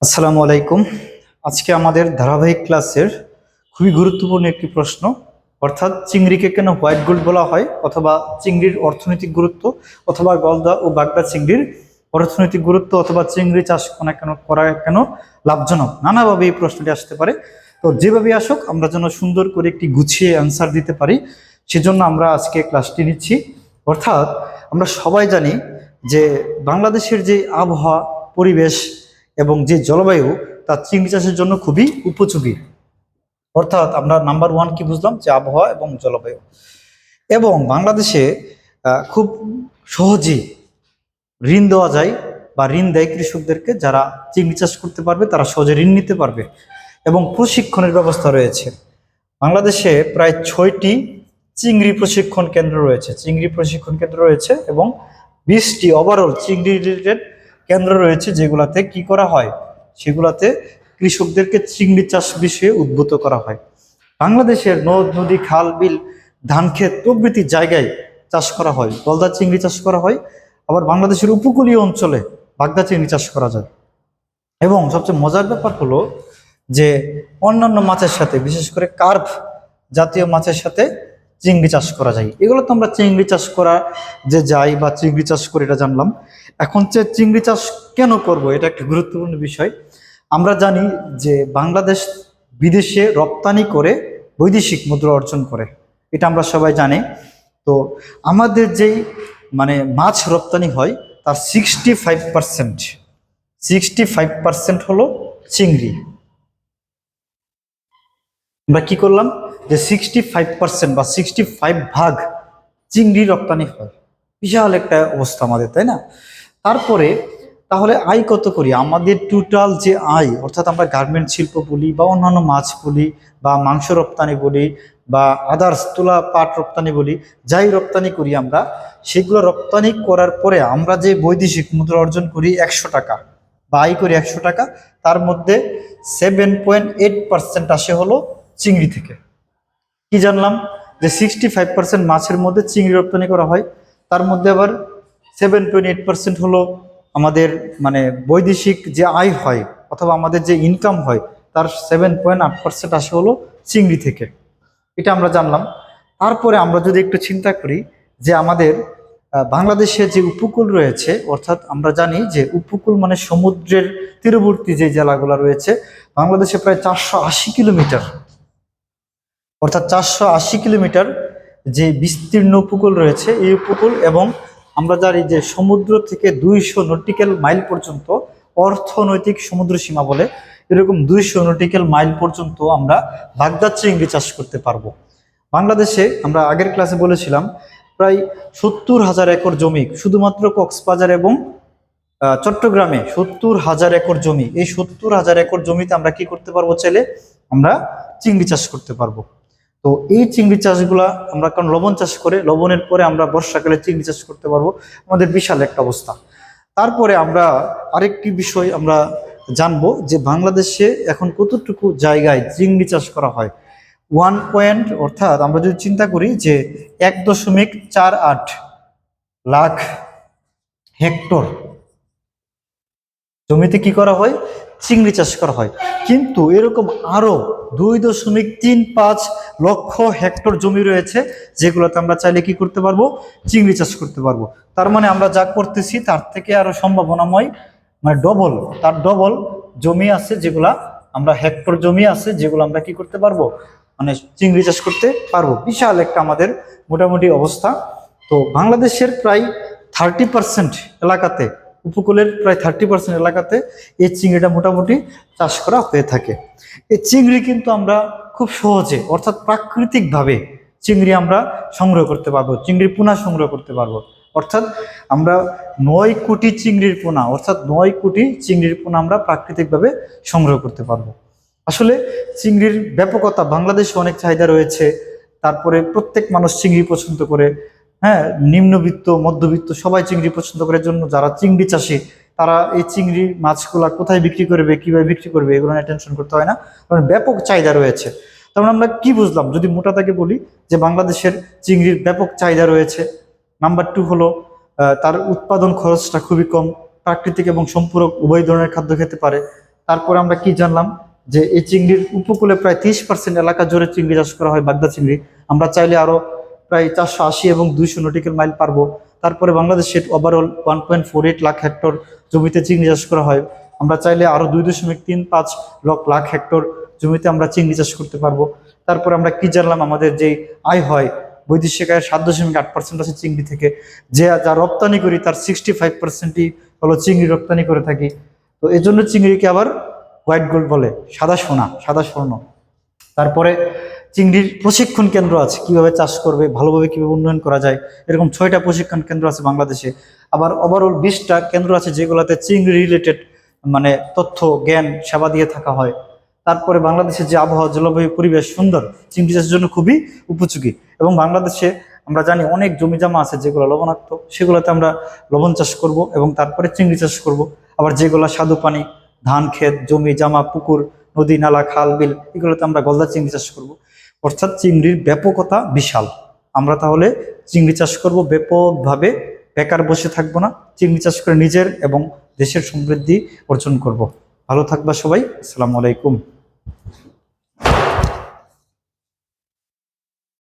আসসালামু আলাইকুম। আজকে আমাদের ধারাবাহিক ক্লাসের খুবই গুরুত্বপূর্ণ একটি প্রশ্ন, অর্থাৎ চিংড়িকে কেন হোয়াইট গোল্ড বলা হয়, অথবা চিংড়ির অর্থনৈতিক গুরুত্ব, অথবা গলদা ও বাগদা চিংড়ির অর্থনৈতিক গুরুত্ব, অথবা চিংড়ি চাষ করা কেন লাভজনক। নানাভাবে এই প্রশ্নটি আসতে পারে। তো যেভাবে আসুক, আমরা যেন সুন্দর করে একটি গুছিয়ে অ্যান্সার দিতে পারি, সেজন্য আমরা আজকে ক্লাসটি নিচ্ছি। অর্থাৎ আমরা সবাই জানি যে বাংলাদেশের যে আবহাওয়া, পরিবেশ এবং যে জলবায়ু, তা চিংড়ি চাষের জন্য খুবই উপযোগী। অর্থাৎ আমরা নাম্বার ওয়ান কি বুঝলাম, যে আবহাওয়া এবং জলবায়ু। এবং বাংলাদেশে খুব সহজেই ঋণ দেওয়া যায়, বা ঋণ দেয় কৃষকদেরকে। যারা চিংড়ি চাষ করতে পারবে তারা সহজে ঋণ নিতে পারবে, এবং প্রশিক্ষণের ব্যবস্থা রয়েছে। বাংলাদেশে প্রায় 6টি চিংড়ি প্রশিক্ষণ কেন্দ্র রয়েছে, এবং 20টি ওভারঅল চিংড়ি রিলেটেড কেন্দ্র রয়েছে, যেগুলাতে কি করা হয়, সেগুলাতে কৃষকদেরকে চিংড়ি চাষ বিষয়ে উদ্বুদ্ধ করা হয়। বাংলাদেশের নদ নদী, খাল বিল, ধান ক্ষেত প্রভৃতি জায়গায় চাষ করা হয়, গলদা চিংড়ি চাষ করা হয়। আবার বাংলাদেশের উপকূলীয় অঞ্চলে বাগদা চিংড়ি চাষ করা যায়। এবং সবচেয়ে মজার ব্যাপার হলো যে অন্যান্য মাছের সাথে, বিশেষ করে কার্প জাতীয় মাছের সাথে চিংড়ি চাষ করা যায়। এগুলো তো আমরা চিংড়ি চাষ করা যে যাই, বা চিংড়ি চাষ করে এটা জানলাম। এখন যে চিংড়ি চাষ কেন করব, এটা একটা গুরুত্বপূর্ণ বিষয়। আমরা জানি যে বাংলাদেশ বিদেশে রপ্তানি করে বৈদেশিক মুদ্রা অর্জন করে, এটা আমরা সবাই জানি। তো আমাদের যেই মাছ রপ্তানি হয়, তার 65% হলো চিংড়ি। আমরা কি করলাম, যে 65% বা 65 ভাগ চিংড়ি রপ্তানি হয়। বিশাল একটা অবস্থা আমাদের, তাই না? তারপরে তাহলে আয় কত করি? আমাদের টোটাল যে আয়, অর্থাৎ আমরা গার্মেন্ট শিল্প বলি, বা অন্যান্য মাছ বলি, বা মাংস রপ্তানি বলি, বা আদার্স তুলা পাট রপ্তানি বলি, যাই রপ্তানি করি আমরা, সেগুলো রপ্তানি করার পরে আমরা যে বৈদেশিক মুদ্রা অর্জন করি 100 টাকা, বা আয় করি 100 টাকা, তার মধ্যে 7.8% আসে হলো চিংড়ি থেকে। কি জানলাম, যে 65% মাছের মধ্যে চিংড়ি রপ্তানি করা হয়, তার মধ্যে আবার 7.8% হলো আমাদের বৈদেশিক যে আয় হয়, অথবা আমাদের যে ইনকাম হয়, তার 7.8% আসে হলো চিংড়ি থেকে। এটা আমরা জানলাম। তারপরে আমরা যদি একটু চিন্তা করি, যে আমাদের বাংলাদেশে যে উপকূল রয়েছে, অর্থাৎ আমরা জানি যে উপকূল মানে সমুদ্রের তীরবর্তী যে জেলাগুলো রয়েছে, বাংলাদেশে প্রায় 480 কিলোমিটার, অর্থাৎ 480 কিলোমিটার যে বিস্তীর্ণ উপকূল রয়েছে, এই উপকূল, এবং আমরা জানি যে সমুদ্র থেকে 200 নটিক্যাল মাইল পর্যন্ত অর্থনৈতিক সমুদ্র সীমা বলে, এরকম 200 নটিক্যাল মাইল পর্যন্ত আমরা বাগদা চিংড়ি চাষ করতে পারবো। বাংলাদেশে আমরা আগের ক্লাসে বলেছিলাম প্রায় 70,000 একর জমি, শুধুমাত্র কক্সবাজার এবং চট্টগ্রামে 70,000 একর জমি। এই 70,000 একর জমিতে আমরা কি করতে পারবো, চাইলে আমরা চিংড়ি চাষ করতে পারবো। তো এই চিংড়ি চাষগুলা আমরা, কারণ লবণ চাষ করে, লবণের পরে আমরা বর্ষাকালে চিংড়ি চাষ করতে পারবো, আমাদের বিশাল একটা অবস্থা। তারপরে আমরা আরেকটি বিষয় আমরা জানবো, যে বাংলাদেশে এখন কতটুকু জায়গায় চিংড়ি চাষ করা হয়। 1 অর্থাৎ আমরা যদি চিন্তা করি যে 1.48 লাখ হেক্টর জমিতে কি করা হয়, চিংড়ি চাষ করা হয়। কিন্তু এরকম আরো 2.35 লক্ষ হেক্টর জমি রয়েছে, যেগুলোতে আমরা চাইলে কি করতে পারবো, চিংড়ি চাষ করতে পারবো। তার মানে আমরা যা করতেছি তার থেকে আরো সম্ভাবনাময়, ডবল জমি আছে, যেগুলা আমরা হেক্টর জমি আছে, যেগুলো আমরা কি করতে পারবো, চিংড়ি চাষ করতে পারবো। বিশাল একটা আমাদের মোটামুটি অবস্থা। তো বাংলাদেশের প্রায় 30% এলাকাতে, উপকূলের প্রায় 30% এলাকাতে এই চিংড়িটা মোটামুটি চাষ করা হয়ে থাকে। এই চিংড়ি কিন্তু আমরা খুব সহজে, অর্থাৎ প্রাকৃতিকভাবে চিংড়ি আমরা সংগ্রহ করতে পারবো, চিংড়ির পোনা সংগ্রহ করতে পারবো। অর্থাৎ আমরা 9 কোটি চিংড়ির পোনা, আমরা প্রাকৃতিকভাবে সংগ্রহ করতে পারবো। আসলে চিংড়ির ব্যাপকতা, বাংলাদেশে অনেক চাহিদা রয়েছে। তারপরে প্রত্যেক মানুষ চিংড়ি পছন্দ করে, হ্যাঁ, নিম্নবিত্ত, মধ্যবিত্ত সবাই চিংড়ি পছন্দ করার জন্য যারা চিংড়ি চাষি, তারা এই চিংড়ি মাছগুলা কোথায় বিক্রি করবে, কিভাবে বিক্রি করবে, এগুলো নিয়ে টেনশন করতে হয় না, কারণ ব্যাপক চাহিদা রয়েছে। তারপর আমরা কি বুঝলাম, যদি মোটা তাকে বলি, যে বাংলাদেশের চিংড়ির ব্যাপক চাহিদা রয়েছে। নাম্বার 2 হলো তার উৎপাদন খরচটা খুবই কম, প্রাকৃতিক এবং সম্পূরক উভয় ধরনের খাদ্য খেতে পারে। তারপরে আমরা কি জানলাম যে এই চিংড়ির উপকূলে প্রায় 30% এলাকা জুড়ে চিংড়ি চাষ করা হয়, বাগদা চিংড়ি। আমরা চাইলে আরো প্রায় 480 এবং 200 নটিক্যাল মাইল পারবো। তারপরে বাংলাদেশের ওভারঅল 1.48 লাখ হেক্টর জমিতে চিংড়ি চাষ করা হয়। আমরা চাইলে আরো 2.35 লাখ হেক্টর জমিতে আমরা চিংড়ি চাষ করতে পারবো। তারপরে আমরা কি জানলাম, আমাদের যে আয় হয় বৈদেশিক আয়ের 7.8% আছে চিংড়ি থেকে। যা রপ্তানি করি তার 65%ই হলো চিংড়ি রপ্তানি করে থাকি। তো এই জন্য চিংড়িকে আবার হোয়াইট গোল্ড বলে, সাদা সোনা, সাদা স্বর্ণ। তারপরে চিংড়ির প্রশিক্ষণ কেন্দ্র আছে, কিভাবে চাষ করবে, ভালোভাবে কিভাবে উন্নয়ন করা যায়, এরকম 6টা প্রশিক্ষণ কেন্দ্র আছে বাংলাদেশে। আবার ওভারঅল 20টা কেন্দ্র আছে যেগুলোতে চিংড়ি রিলেটেড মানে তথ্য জ্ঞান সেবা দিয়ে থাকা হয়। তারপরে বাংলাদেশের যে আবহাওয়া, জলবায়ু, পরিবেশ সুন্দর, চিংড়ি চাষের জন্য খুবই উপযোগী। এবং বাংলাদেশে আমরা জানি অনেক জমি জমা আছে যেগুলো লবণাক্ত, সেগুলোতে আমরা লবণ চাষ করব এবং তারপরে চিংড়ি চাষ করব। আবার যেগুলো স্বাদু পানি, ধান ক্ষেত, জমি জামা, পুকুর, নদী নালা, খাল বিল, এগুলোতে আমরা গলদা চিংড়ি চাষ করব। অর্থাৎ চিংড়ির ব্যাপকতা বিশাল। আমরা তাহলে চিংড়ি চাষ করব ব্যাপকভাবে, বেকার বসে থাকবো না, চিংড়ি চাষ করে নিজের এবং দেশের সমৃদ্ধি অর্জন করব। ভালো থাকবা সবাই, আসসালামু আলাইকুম।